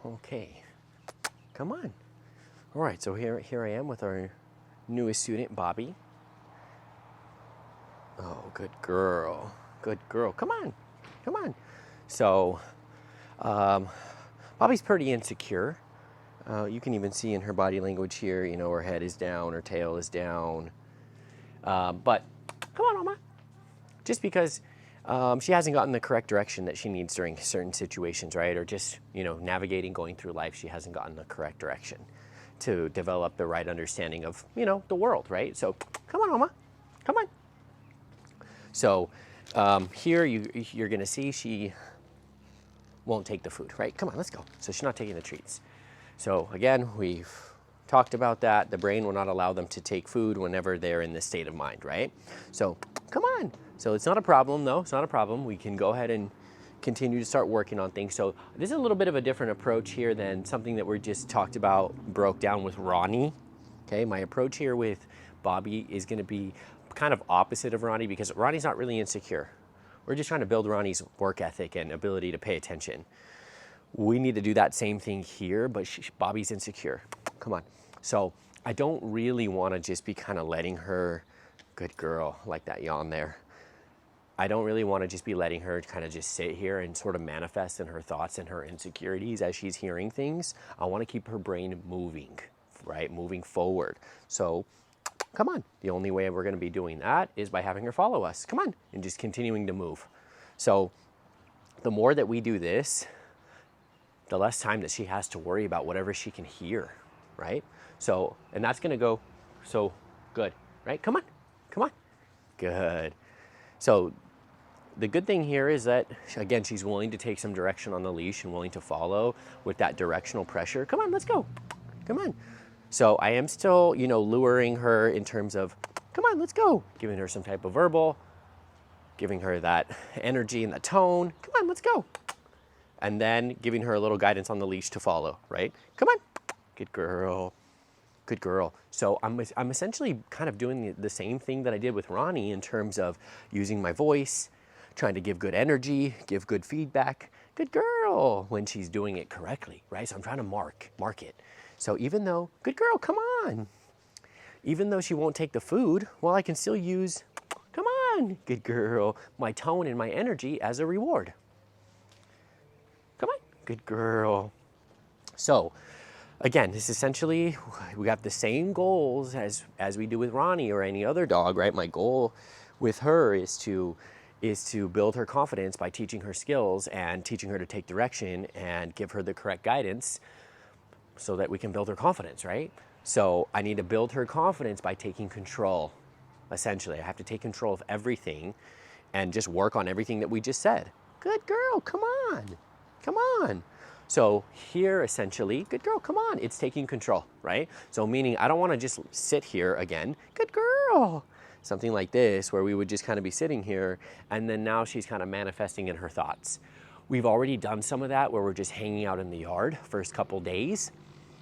Okay, come on. All right, so here I am with our newest student, Bobby. Oh, good girl. Good girl. Come on. Come on. So, Bobby's pretty insecure. You can even see in her body language here, you know, her head is down, her tail is down. But come on, Oma. Just because she hasn't gotten the correct direction that she needs during certain situations, right? Or just, you know, navigating, going through life, she hasn't gotten the correct direction to develop the right understanding of, you know, the world, right? So come on, Oma. Come on. So here you're going to see she won't take the food, right? Come on, let's go. So she's not taking the treats. So again, we've talked about that. The brain will not allow them to take food whenever they're in this state of mind, right? So come on. So it's not a problem, though. It's not a problem. We can go ahead and continue to start working on things. So this is a little bit of a different approach here than something that we just talked about, broke down with Ronnie. Okay, my approach here with Bobby is going to be kind of opposite of Ronnie because Ronnie's not really insecure. We're just trying to build Ronnie's work ethic and ability to pay attention. We need to do that same thing here, but Bobby's insecure. Come on. So I don't really want to just be kind of letting her, good girl, like that yawn there. I don't really want to just be letting her kind of just sit here and sort of manifest in her thoughts and her insecurities as she's hearing things. I want to keep her brain moving, right? Moving forward. So come on. The only way we're going to be doing that is by having her follow us. Come on. And just continuing to move. So the more that we do this, the less time that she has to worry about whatever she can hear, right? So, and that's going to go so good, right? Come on. Come on. Good. So the good thing here is that, again, she's willing to take some direction on the leash and willing to follow with that directional pressure. Come on, let's go. Come on. So I am still, you know, luring her in terms of, come on, let's go. Giving her some type of verbal, giving her that energy and the tone. Come on, let's go. And then giving her a little guidance on the leash to follow, right? Come on. Good girl. Good girl. So I'm essentially kind of doing the same thing that I did with Ronnie in terms of using my voice, trying to give good energy, give good feedback. Good girl, when she's doing it correctly, right? So I'm trying to mark it. So even though, good girl, come on. Even though she won't take the food, well, I can still use, come on, good girl, my tone and my energy as a reward. Come on, good girl. So again, this essentially, we have the same goals as we do with Ronnie or any other dog, right? My goal with her is to build her confidence by teaching her skills and teaching her to take direction and give her the correct guidance so that we can build her confidence, right? So I need to build her confidence by taking control. Essentially, I have to take control of everything and just work on everything that we just said. Good girl, come on. Come on. So here, essentially, good girl, come on. It's taking control, right? So meaning I don't want to just sit here again. Good girl. Something like this where we would just kind of be sitting here and then now she's kind of manifesting in her thoughts. We've already done some of that where we're just hanging out in the yard first couple days,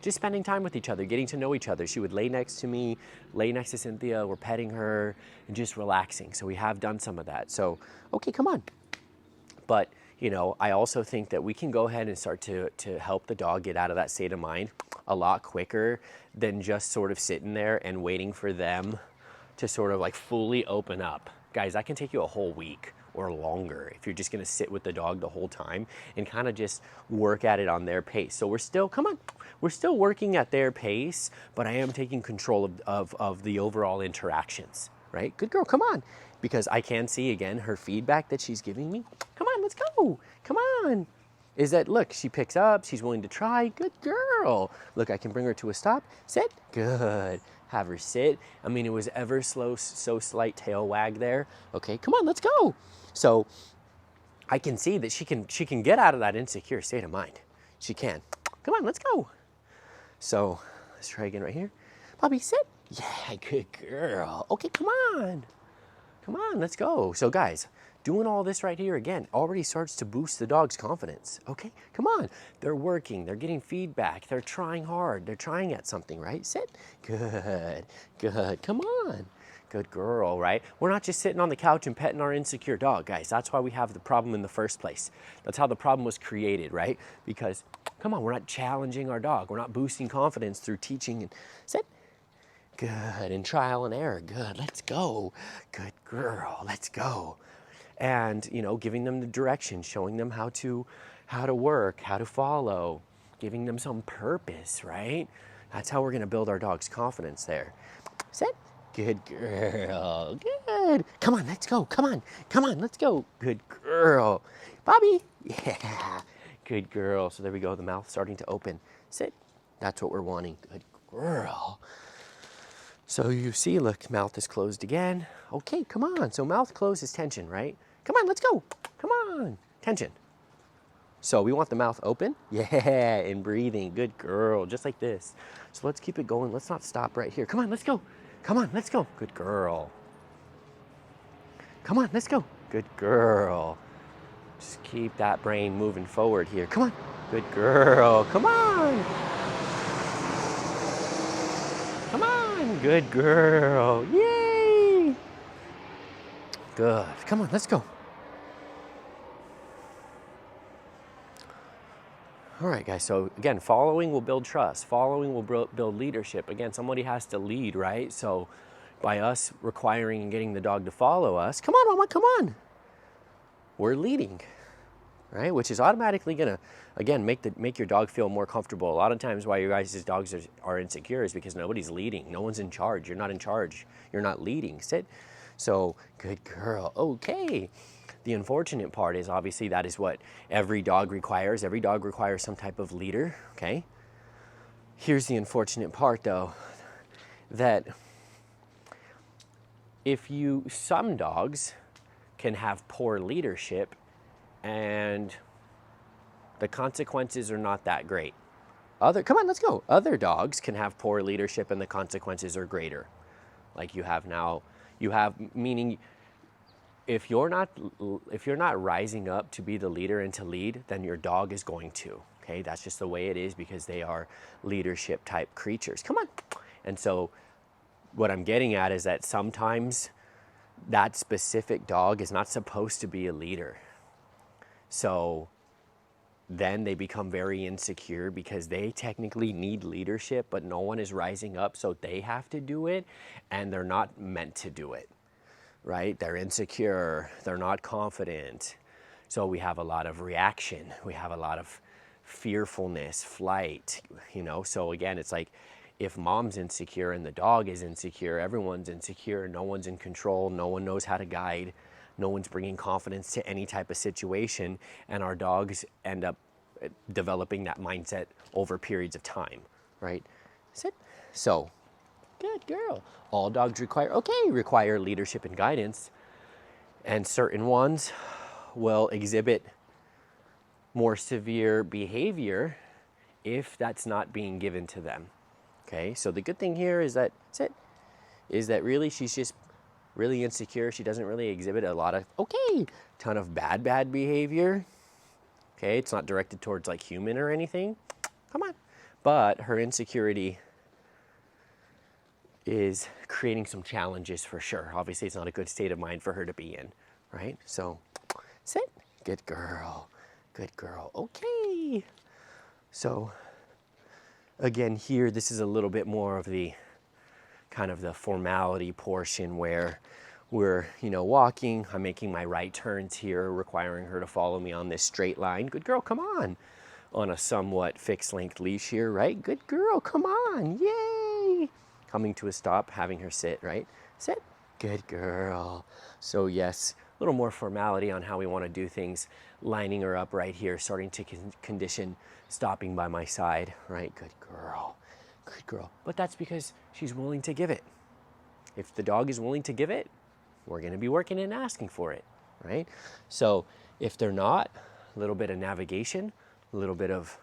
just spending time with each other, getting to know each other. She would lay next to me, lay next to Cynthia, we're petting her and just relaxing. So we have done some of that. So, okay, come on. But you know, I also think that we can go ahead and start to help the dog get out of that state of mind a lot quicker than just sort of sitting there and waiting for them to sort of like fully open up. Guys, that can take you a whole week or longer if you're just gonna sit with the dog the whole time and kind of just work at it on their pace. So we're still, come on, we're still working at their pace, but I am taking control of the overall interactions, right? Good girl, come on. Because I can see, again, her feedback that she's giving me. Come on, let's go. Come on. Is that, look, she picks up. She's willing to try. Good girl. Look, I can bring her to a stop. Sit. Good. Have her sit. I mean, it was ever so slight tail wag there. Okay, come on, let's go. So I can see that she can get out of that insecure state of mind. She can. Come on, let's go. So let's try again right here. Bobby, sit. Yeah, good girl. Okay, come on. Come on, let's go. So guys, doing all this right here again already starts to boost the dog's confidence. Okay, come on. They're working, they're getting feedback, they're trying hard, they're trying at something, right? Sit. Good, good. Come on. Good girl, right? We're not just sitting on the couch and petting our insecure dog, guys. That's why we have the problem in the first place. That's how the problem was created, right? Because, Come on, we're not challenging our dog. We're not boosting confidence through teaching and sit. Good, and trial and error. Good, let's go. Good girl, let's go. And, you know, giving them the direction, showing them how to work, how to follow, giving them some purpose, right? That's how we're gonna build our dog's confidence there. Sit. Good girl, good. Come on, let's go, come on, let's go. Good girl. Bobby, yeah, good girl. So there we go, the mouth starting to open. Sit, that's what we're wanting. Good girl. So you see, look, mouth is closed again. Okay, come on. So mouth closed is tension, right? Come on, let's go. Come on, tension. So we want the mouth open. Yeah, and breathing. Good girl, just like this. So let's keep it going. Let's not stop right here. Come on, let's go. Come on, let's go. Good girl. Come on, let's go. Good girl. Just keep that brain moving forward here. Come on. Good girl. Come on. Come on. Good girl. Yay. Good. Come on, let's go. All right, guys, so again, following will build trust. Following will build leadership. Again, somebody has to lead, right? So by us requiring and getting the dog to follow us, come on, Mama, come on. We're leading, right? Which is automatically gonna, again, make your dog feel more comfortable. A lot of times why your guys' dogs are insecure is because nobody's leading. No one's in charge. You're not in charge. You're not leading. Sit. So, good girl. Okay. The unfortunate part is obviously that is what every dog requires. Every dog requires some type of leader, okay? Here's the unfortunate part though, that some dogs can have poor leadership and the consequences are not that great. Come on, let's go. Other dogs can have poor leadership and the consequences are greater. Like meaning if you're not rising up to be the leader and to lead, then your dog is going to, okay? That's just the way it is because they are leadership type creatures. Come on. And so what I'm getting at is that sometimes that specific dog is not supposed to be a leader. So then they become very insecure because they technically need leadership, but no one is rising up, so they have to do it, and they're not meant to do it. Right? They're insecure, they're not confident. So we have a lot of reaction, we have a lot of fearfulness, flight, you know? So again, it's like if mom's insecure and the dog is insecure, everyone's insecure, no one's in control, no one knows how to guide, no one's bringing confidence to any type of situation, and our dogs end up developing that mindset over periods of time, right? Sit. So, good girl. All dogs require leadership and guidance, and certain ones will exhibit more severe behavior if that's not being given to them. Okay, so the good thing here is that really she's just really insecure. She doesn't really exhibit a lot of ton of bad behavior. Okay, it's not directed towards like human or anything. Come on, but her insecurity is creating some challenges for sure. Obviously, it's not a good state of mind for her to be in, right? So, sit. Good girl. Good girl. Okay. So, again, here, this is a little bit more of the kind of the formality portion where we're, walking. I'm making my right turns here, requiring her to follow me on this straight line. Good girl, come on. On a somewhat fixed length leash here, right? Good girl, come on. Yay. Coming to a stop, having her sit, right? Sit. Good girl. So yes, a little more formality on how we want to do things, lining her up right here, starting to condition stopping by my side, right? Good girl. Good girl. But that's because she's willing to give it. If the dog is willing to give it, we're going to be working and asking for it, right? So if they're not, a little bit of navigation, a little bit of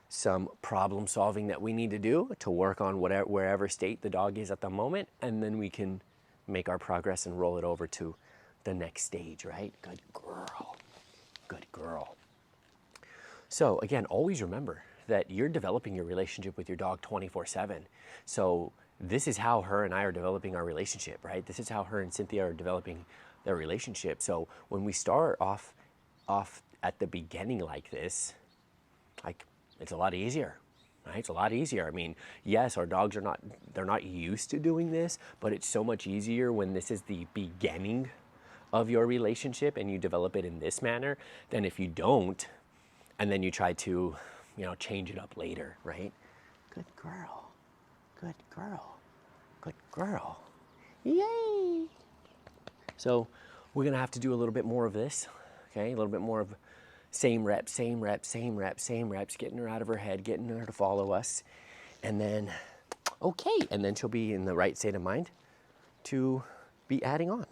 some problem solving that we need to do to work on wherever state the dog is at the moment, and then we can make our progress and roll it over to the next stage, right? Good girl. Good girl. So again, always remember that you're developing your relationship with your dog 24/7. So this is how her and I are developing our relationship, right? This is how her and Cynthia are developing their relationship. So when we start off at the beginning like this, like it's a lot easier, right? It's a lot easier. I mean, yes, our dogs they're not used to doing this, but it's so much easier when this is the beginning of your relationship and you develop it in this manner than if you don't, and then you try to, change it up later, right? Good girl, good girl, good girl. Yay! So we're gonna have to do a little bit more of this, okay? A little bit more of same reps, same reps, same reps, same reps, getting her out of her head, getting her to follow us. And then, okay, and then she'll be in the right state of mind to be adding on.